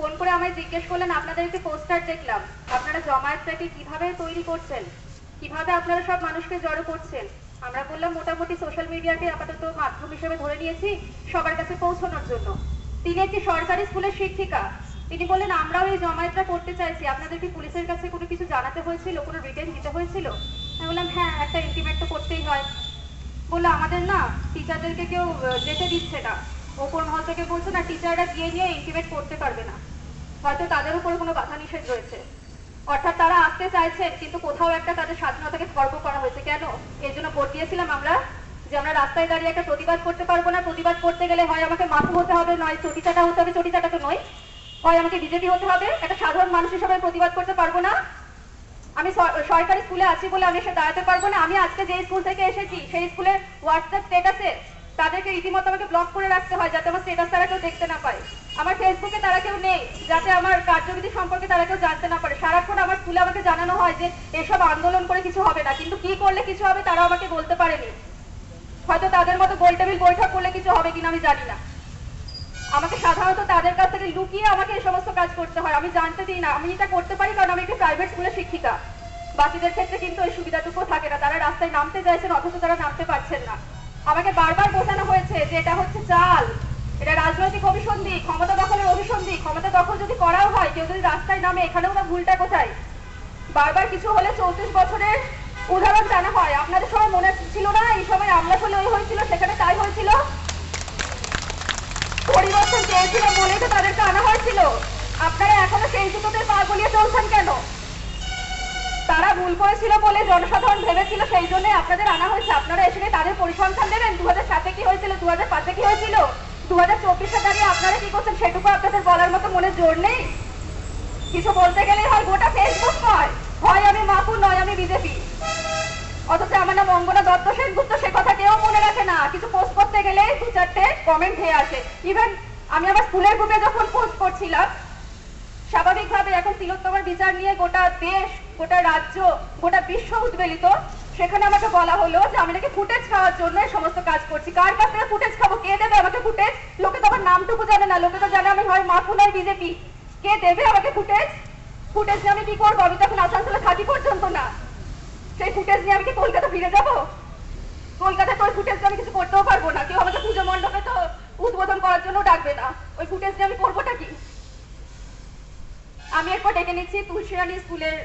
Phone করে আমায় জিজ্ঞেস করলেন, আপনাদের একটি পোস্টার দেখলাম, আপনারা জমায়েতটাকে কিভাবে তৈরি করছেন, কিভাবে আপনারা সব মানুষকে জড়ো করছেন। আমরা বললাম মোটামুটি সোশ্যাল মিডিয়াকে আপাতত মাধ্যম হিসেবে ধরে নিয়েছি সবার কাছে পৌঁছানোর জন্য। তিনি একটি সরকারি স্কুলের শিক্ষিকা, তিনি বললেন আমরাও এই জমায়েতটা করতে চাইছি, আপনাদের কি পুলিশের কাছে কোনো কিছু জানাতে হয়েছিল, কোনো রিটেন দিতে হয়েছিল? আমি বললাম হ্যাঁ, একটা ইন্টিমেট তো করতেই হয়। বললো আমাদের না টিচারদেরকে কেউ যেতে দিচ্ছে না, ওপর মহল থেকে বলছে না টিচাররা গিয়ে নিয়ে ইন্টিমেট করতে পারবে না, হয়তো তাদের উপর কোনো বাধা নিষেধ রয়েছে। অর্থাৎ তারা আসতে চাইছেন কিন্তু কোথাও একটা তাদের স্বাধীনতাকে খর্ব করা হয়েছে। কেন? এর জন্য ভোট দিয়েছিলাম আমরা, যে আমরা রাস্তায় দাঁড়িয়ে একটা প্রতিবাদ করতে পারবো না, প্রতিবাদ করতে গেলে হয় আমাকে মাথু হতে হবে, নয় চটিচাটা হতে হবে, চটিচাটা তো নয়, হয় আমাকে বিজেপি হতে হবে, একটা সাধারণ মানুষ হিসেবে প্রতিবাদ করতে পারবো না। আমি সরকারি স্কুলে আছি বলে আমি এসে দাঁড়াতে পারবো না। আমি আজকে যে স্কুল থেকে এসেছি সেই স্কুলের হোয়াটসঅ্যাপ স্ট্যাটাসে তাদেরকে রীতিমতো আমাকে ব্লক করে রাখতে হয় যাতে আমার স্ট্যাটাস তারা কেউ দেখতে না পায়। আমার ফেসবুকে তারা কেউ নেই যাতে আমার কার্যবিধি সম্পর্কে তারা কেউ জানতে না পারে। সারাক্ষণ আমার স্কুলে আমাকে জানানো হয় যে এসব আন্দোলন করে কিছু হবে না, কিন্তু কি করলে কিছু হবে তারা আমাকে বলতে পারেনি। হয়তো তাদের মতো গোল টেবিল বৈঠক করলে কিছু হবে কিনা আমি জানি না। আমাকে সাধারণত তাদের কাছ থেকে লুকিয়ে আমাকে এই সমস্ত কাজ করতে হয়, আমি জানতে দিই না। আমি এটা করতে পারি কারণ আমি একটি প্রাইভেট স্কুলের শিক্ষিকা। বাকিদের ক্ষেত্রে কিন্তু এই সুবিধাটুকু থাকে না, তারা রাস্তায় নামতে চাইছেন অথচ তারা নামতে পারছেন না। আমাকে বারবার বোঝানো হয়েছে যে এটা হচ্ছে চাল, এটা রাজনৈতিক অভিসন্ধি, ক্ষমতা দখলের অভিসন্ধি। ক্ষমতা দখল যদি করাও হয়, কেউ যদি রাস্তায় নামে, এখানেও না ভুলটা কোথায়? বারবার কিছু হলে 34 বছরের উদাহরণ জানা হয়। আপনাদের সবাই মনে ছিল না এই সময় আমলা হলে ওই হয়েছিল, সেখানে তাই হয়েছিল। পরিবর্তন চেয়েছিল বলেই তো তাদেরকে আনা হয়েছিল। আপনারা এখনো সেই জুতোতে পা গলিয়ে চলছেন কেন? তারা ভুল করেছিল বলে জনসাধারণ ভেবেছিল, সেই জন্য আপনাদের আনা হয়েছে। আপনারা এসে তাদের পরিসংখ্যান দেবেন 2007-এ কি হয়েছিল, 2005-এ কি হয়েছিল, 2024-এ দাঁড়িয়ে আপনারা কি করছেন সেটুকু আপনাদের বলার মতো মনে জোর নেই? কিছু বলতে গেলেই হয় গোটা ফেসবুক নয়, হয় আমি মাহফুজ নয় আমি বিজেপি। অথচ আমার নাম অঙ্গনা দত্ত সেনগুপ্ত, সে কথা কেউ মনে রাখে না। কিছু পোস্ট করতে গেলে 2-4টে কমেন্ট হয়ে আসে। ইভেন আমি আমার স্কুলের গ্রুপে যখন পোস্ট করছিলাম, স্বাভাবিকভাবে এখন তিলোত্তমার বিচার নিয়ে গোটা দেশ, গোটা রাজ্য, গোটা বিশ্ব উদ্বেলিত। সেখানে আমাকে বলা হলো যে আমি নাকি ফুটেজ খাওয়ার জন্য এই সমস্ত কাজ করছি। কার কাছ থেকে ফুটেজ খাবো? কে দেবে আমাকে ফুটেজ? লোকে তো আমার নামটুকু জানে না, লোকে তো জানে আমি হয় মাহফুজ নয় বিজেপি। কে দেবে আমাকে ফুটেজ? ফুটেজ নিয়ে আমি কি করবো? আমি তো এখন আসানসোলে থাকি পর্যন্ত না। সেই ফুটেজ নিয়ে আমি কি কলকাতা ফিরে যাবো? কলকাতায় তো ওই ফুটেজ আমি কিছু করতেও পারবো না। কেউ আমাকে পুজো মণ্ডপে তো উদ্বোধন করার জন্য ডাকবে না। ওই ফুটেজ নিয়ে আমি করবোটা কি? আমি এরপর ডেকে নিচ্ছি তুলসী রানী স্কুলের